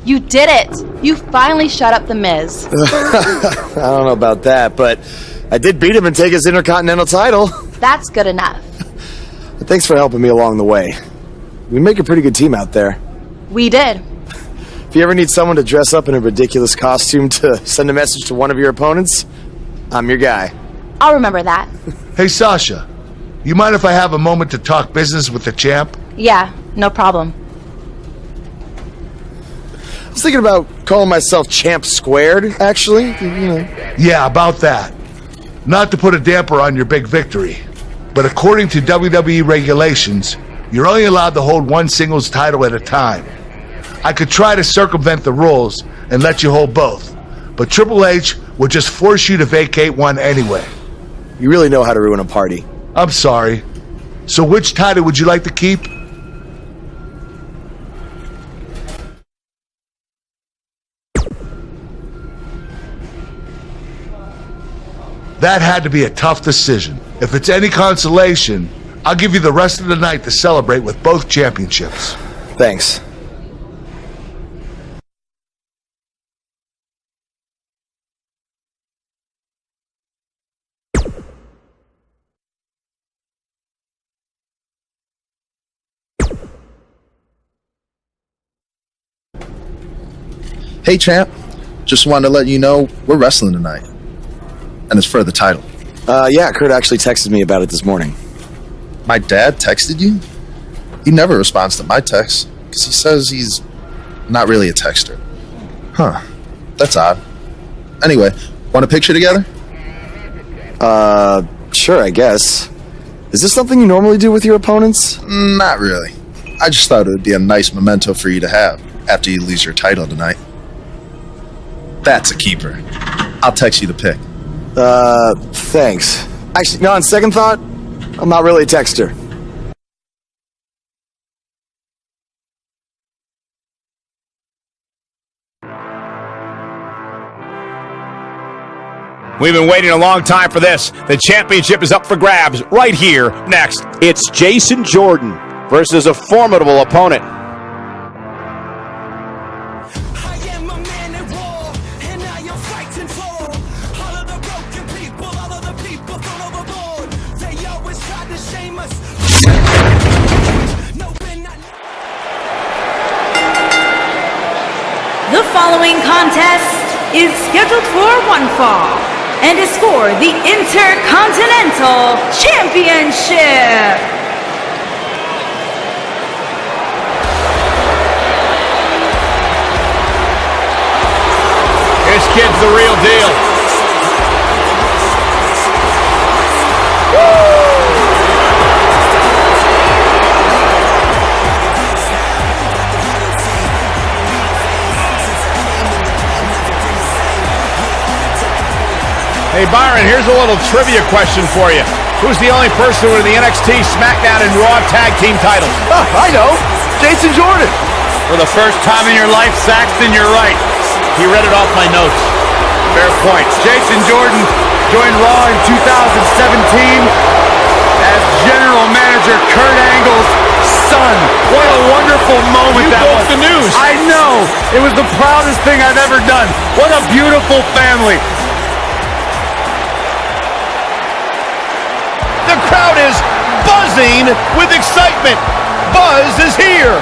You did it! You finally shut up The Miz. I don't know about that, but I did beat him and take his Intercontinental title. That's good enough. But thanks for helping me along the way. We make a pretty good team out there. We did. If you ever need someone to dress up in a ridiculous costume to send a message to one of your opponents, I'm your guy. I'll remember that. Hey, Sasha, you mind if I have a moment to talk business with the champ? Yeah, no problem. I was thinking about calling myself Champ Squared, actually. Yeah, about that. Not to put a damper on your big victory, but according to WWE regulations, you're only allowed to hold one singles title at a time. I could try to circumvent the rules and let you hold both, but Triple H would just force you to vacate one anyway. You really know how to ruin a party. I'm sorry. So which title would you like to keep? That had to be a tough decision. If it's any consolation, I'll give you the rest of the night to celebrate with both championships. Thanks. Hey, champ. Just wanted to let you know we're wrestling tonight. And it's for the title. Yeah, Kurt actually texted me about it this morning. My dad texted you? He never responds to my texts, because he says he's not really a texter. Huh. That's odd. Anyway, want a picture together? Sure, I guess. Is this something you normally do with your opponents? Not really. I just thought it would be a nice memento for you to have after you lose your title tonight. That's a keeper. I'll text you the pic. Thanks. Actually, no, on second thought, I'm not really a texter. We've been waiting a long time for this. The championship is up for grabs right here, next. It's Jason Jordan versus a formidable opponent. The following contest is scheduled for one fall and is for the Intercontinental Championship. This kid's the real deal. Hey, Byron, here's a little trivia question for you. Who's the only person with the NXT, SmackDown, and Raw Tag Team titles? Oh, I know. Jason Jordan. For the first time in your life, Saxton, you're right. He read it off my notes. Fair point. Jason Jordan joined Raw in 2017 as General Manager Kurt Angle's son. What a wonderful moment that was. The news. I know. It was the proudest thing I've ever done. What a beautiful family. The crowd is buzzing with excitement. Buzz is here.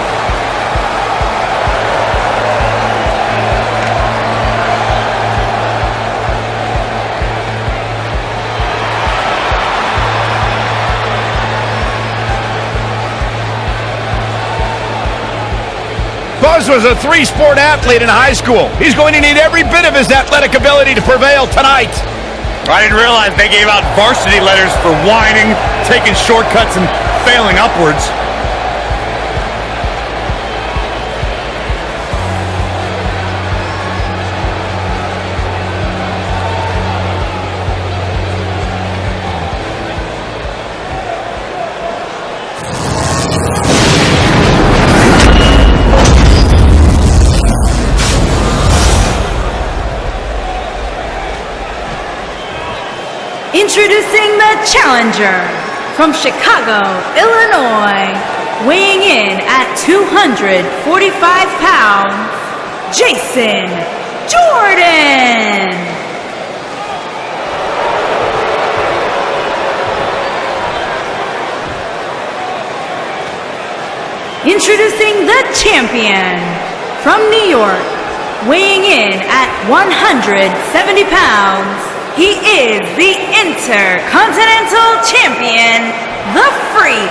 Buzz was a three-sport athlete in high school. He's going to need every bit of his athletic ability to prevail tonight. I didn't realize they gave out varsity letters for whining, taking shortcuts, and failing upwards. Introducing the challenger from Chicago, Illinois, weighing in at 245 pounds, Jason Jordan. Introducing the champion from New York, weighing in at 170 pounds, he is the Intercontinental Champion, The Freak.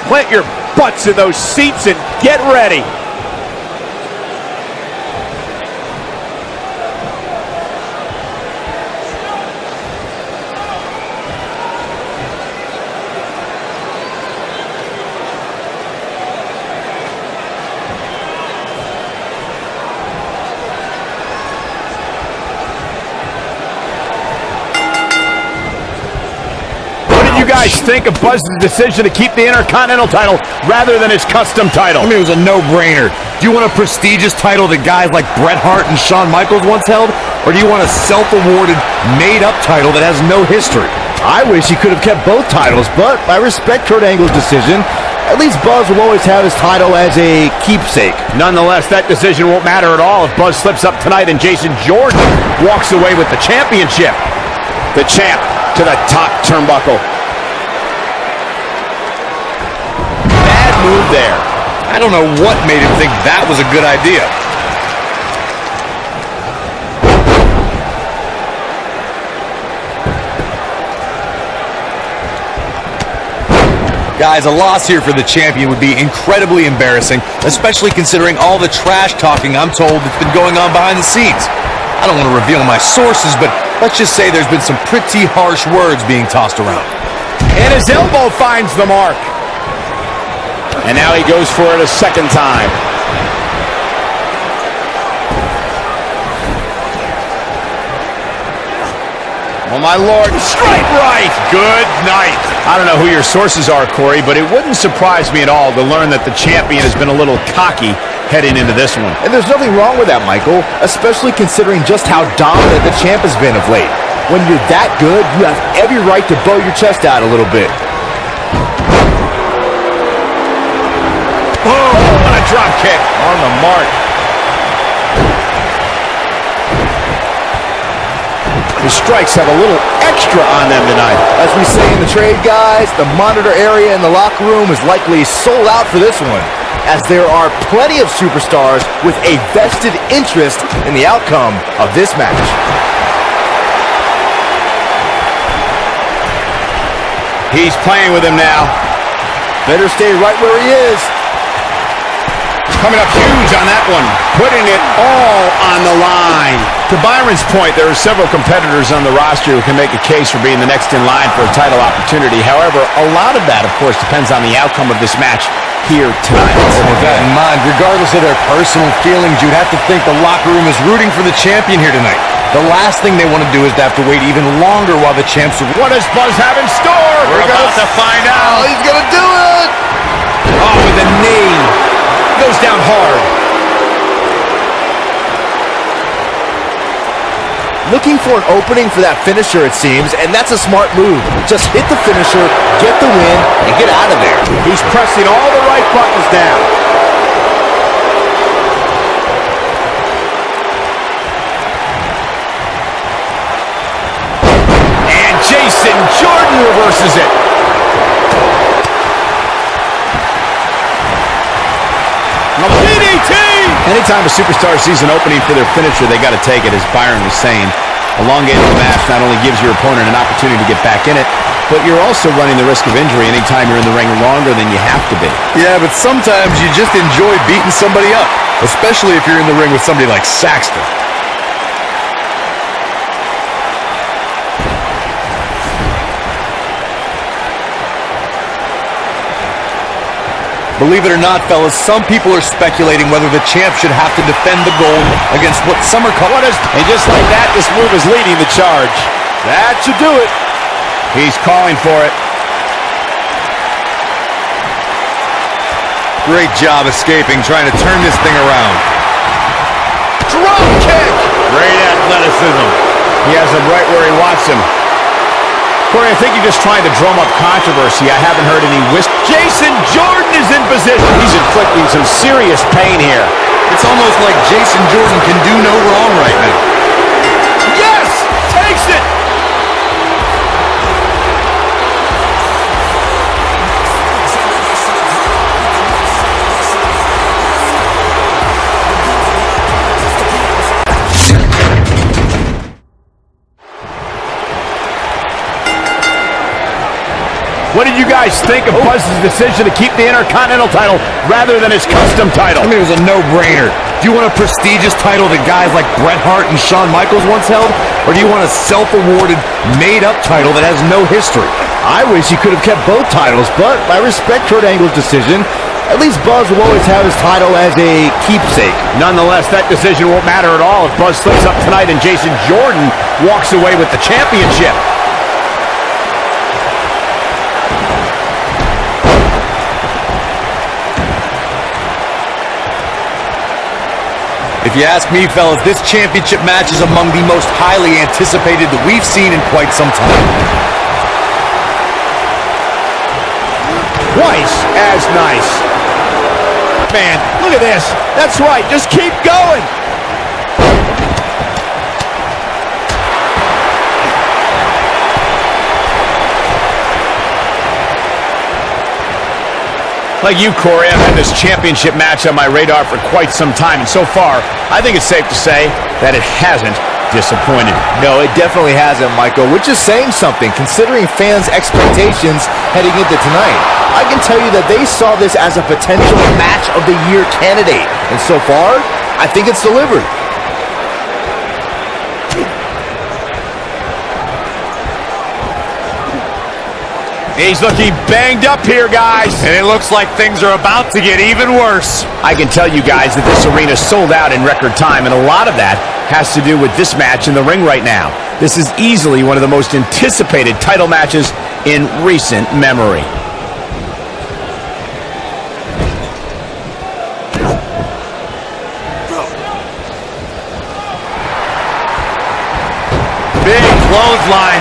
Plant your butts in those seats and get ready. Guys think of Buzz's decision to keep the Intercontinental title rather than his custom title? I mean, it was a no-brainer. Do you want a prestigious title that guys like Bret Hart and Shawn Michaels once held? Or do you want a self-awarded, made-up title that has no history? I wish he could have kept both titles, but I respect Kurt Angle's decision. At least Buzz will always have his title as a keepsake. Nonetheless, that decision won't matter at all if Buzz slips up tonight and Jason Jordan walks away with the championship. The champ to the top turnbuckle. Move there. I don't know what made him think that was a good idea. Guys, a loss here for the champion would be incredibly embarrassing, especially considering all the trash talking I'm told that's been going on behind the scenes. I don't want to reveal my sources, but let's just say there's been some pretty harsh words being tossed around. And his elbow finds the mark. And now he goes for it a second time. Oh, my Lord. Straight right. Good night. I don't know who your sources are, Corey, but it wouldn't surprise me at all to learn that the champion has been a little cocky heading into this one. And there's nothing wrong with that, Michael, especially considering just how dominant the champ has been of late. When you're that good, you have every right to bow your chest out a little bit. Boom! What a drop kick on the mark. The strikes have a little extra on them tonight. As we say in the trade, guys, the monitor area in the locker room is likely sold out for this one, as there are plenty of superstars with a vested interest in the outcome of this match. He's playing with him now. Better stay right where he is. Coming up huge on that one, putting it all on the line. To Byron's point, there are several competitors on the roster who can make a case for being the next in line for a title opportunity. However, a lot of that, of course, depends on the outcome of this match here tonight. With that in mind, regardless of their personal feelings, you'd have to think the locker room is rooting for the champion here tonight. The last thing they want to do is to have to wait even longer while the champs... What does Buzz have in store? We're about to find out. Oh, he's going to do it! Oh, with a knee. Goes down hard. Looking for an opening for that finisher, it seems, and that's a smart move. Just hit the finisher, get the win, and get out of there. He's pressing all the right buttons down. And Jason Jordan reverses it. DDT! Anytime a superstar sees an opening for their finisher, they got to take it, as Byron was saying. Elongating the match not only gives your opponent an opportunity to get back in it, but you're also running the risk of injury anytime you're in the ring longer than you have to be. Yeah, but sometimes you just enjoy beating somebody up, especially if you're in the ring with somebody like Saxton. Believe it or not, fellas, some people are speculating whether the champ should have to defend the gold against what some are calling... And just like that, this move is leading the charge. That should do it. He's calling for it. Great job escaping, trying to turn this thing around. Drop kick! Great athleticism. He has him right where he wants him. Corey, I think you're just trying to drum up controversy. I haven't heard any Jason Jordan is in position. He's inflicting some serious pain here. It's almost like Jason Jordan can do no wrong right now. Yes! Takes it! What did you guys think of Buzz's decision to keep the Intercontinental title rather than his custom title? I mean, it was a no-brainer. Do you want a prestigious title that guys like Bret Hart and Shawn Michaels once held? Or do you want a self-awarded, made-up title that has no history? I wish he could have kept both titles, but I respect Kurt Angle's decision. At least Buzz will always have his title as a keepsake. Nonetheless, that decision won't matter at all if Buzz slips up tonight and Jason Jordan walks away with the championship. If you ask me, fellas, this championship match is among the most highly anticipated that we've seen in quite some time. Twice as nice. Man, look at this. That's right. Just keep going. Like you, Corey, I've had this championship match on my radar for quite some time, and so far, I think it's safe to say that it hasn't disappointed. No, it definitely hasn't, Michael, which is saying something, considering fans' expectations heading into tonight. I can tell you that they saw this as a potential match of the year candidate, and so far, I think it's delivered. He's looking banged up here, guys. And it looks like things are about to get even worse. I can tell you guys that this arena sold out in record time, and a lot of that has to do with this match in the ring right now. This is easily one of the most anticipated title matches in recent memory. Big clothesline.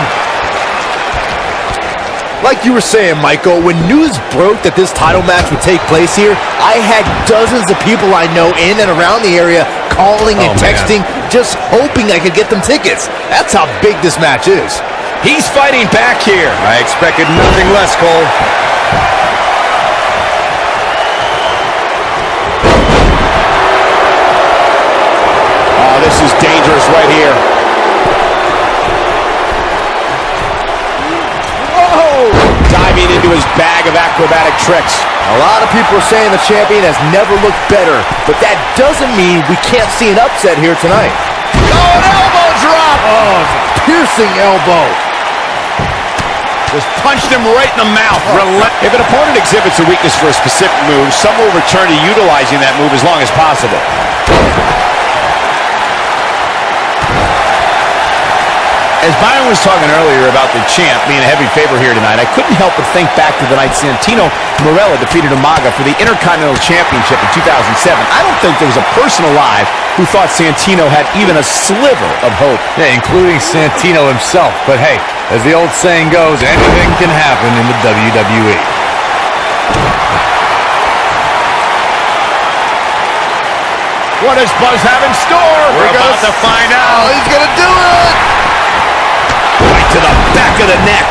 Like you were saying, Michael, when news broke that this title match would take place here, I had dozens of people I know in and around the area calling and texting, just hoping I could get them tickets. That's how big this match is. He's fighting back here. I expected nothing less, Cole. Oh, this is dangerous right here. Diving into his bag of acrobatic tricks. A lot of people are saying the champion has never looked better, but that doesn't mean we can't see an upset here tonight. Oh, an elbow drop! Oh, it's a piercing elbow. Just punched him right in the mouth. If an opponent exhibits a weakness for a specific move, some will return to utilizing that move as long as possible. As Byron was talking earlier about the champ being a heavy favorite here tonight, I couldn't help but think back to the night Santino Marella defeated Umaga for the Intercontinental Championship in 2007. I don't think there was a person alive who thought Santino had even a sliver of hope. Yeah, including Santino himself. But hey, as the old saying goes, anything can happen in the WWE. What does Buzz have in store? We're about to find out. Oh, he's gonna do it! Right to the back of the neck.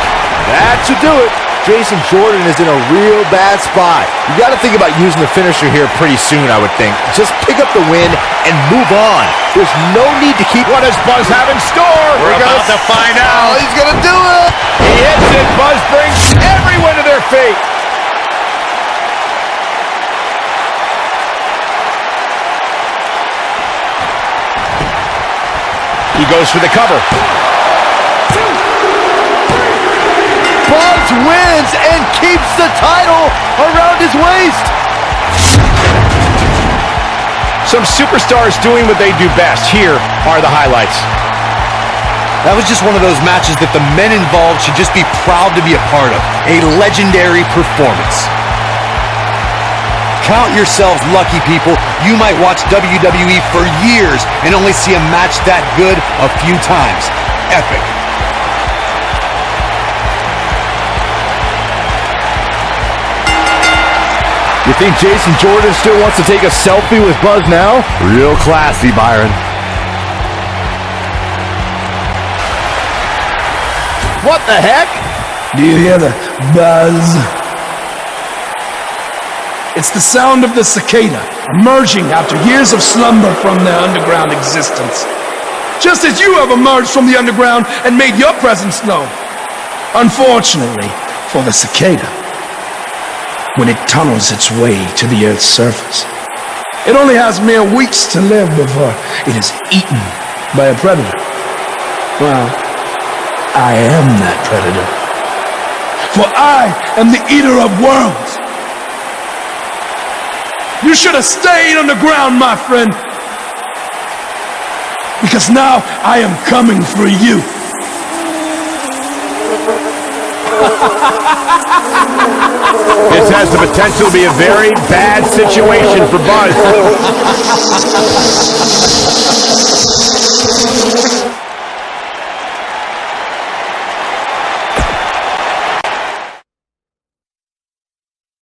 That should do it. Jason Jordan is in a real bad spot. You got to think about using the finisher here pretty soon, I would think. Just pick up the win and move on. There's no need to keep... What does Buzz have in store? We're about to find out. Oh, he's gonna do it! He hits it. Buzz brings everyone to their feet. He goes for the cover. Buzz wins and keeps the title around his waist. Some superstars doing what they do best. Here are the highlights. That was just one of those matches that the men involved should just be proud to be a part of. A legendary performance. Count yourselves lucky, people. You might watch WWE for years and only see a match that good a few times. epic. You think Jason Jordan still wants to take a selfie with Buzz now? Real classy, Byron. What the heck? Do you hear the buzz? It's the sound of the cicada emerging after years of slumber from their underground existence. Just as you have emerged from the underground and made your presence known. Unfortunately for the cicada, when it tunnels its way to the Earth's surface, it only has mere weeks to live before it is eaten by a predator. Well, I am that predator. For I am the eater of worlds. You should have stayed on the ground, my friend. Because now I am coming for you. This has the potential to be a very bad situation for Buzz.